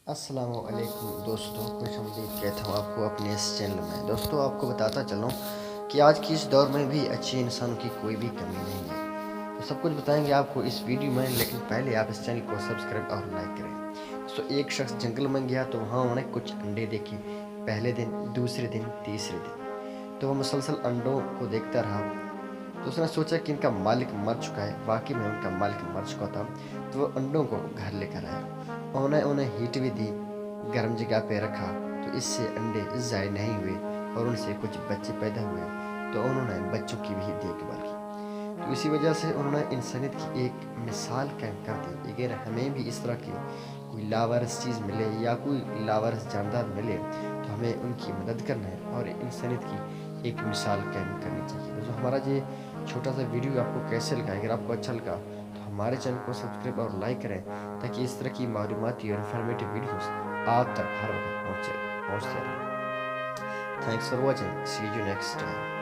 السلام علیکم دوستوں، خوش آمدید کہتا ہوں آپ کو اپنے اس چینل میں۔ دوستوں، آپ کو بتاتا چلوں کہ آج کی اس دور میں بھی اچھے انسانوں کی کوئی بھی کمی نہیں ہے۔ تو سب کچھ بتائیں گے آپ کو اس ویڈیو میں، لیکن پہلے آپ اس چینل کو سبسکرائب اور لائک کریں۔ تو ایک شخص جنگل میں گیا تو وہاں انہوں نے کچھ انڈے دیکھے، پہلے دن، دوسرے دن، تیسرے دن۔ تو وہ مسلسل انڈوں کو دیکھتا رہا۔ تو اس نے سوچا کہ ان کا مالک مر چکا ہے۔ واقعی میں ان کا مالک مر چکا تھا۔ تو وہ انڈوں کو گھر لے کر آیا۔ انہیں ہیٹ بھی دی، گرم جگہ پہ رکھا، تو اس سے انڈے ضائع نہیں ہوئے اور ان سے کچھ بچے پیدا ہوئے۔ تو انہوں نے بچوں کی بھی دیکھ بھال کی۔ تو اسی وجہ سے انہوں نے انسانیت کی ایک مثال قائم کر دی۔ اگر ہمیں بھی اس طرح کی کوئی لاوارث چیز ملے یا کوئی لاوارث جاندار ملے تو ہمیں ان کی مدد کرنا ہے اور انسانیت کی ایک مثال قائم کرنی چاہیے۔ تو ہمارا یہ چھوٹا سا ویڈیو آپ کو کیسے لگا؟ اگر آپ کو اچھا لگا تو ہمارے چینل کو سبسکرائب اور لائک کریں تاکہ اس طرح کی معلوماتی اور انفارمیٹو ویڈیوز آپ تک ہر وقت پہنچتے رہیں۔ Thanks for watching, see you next time.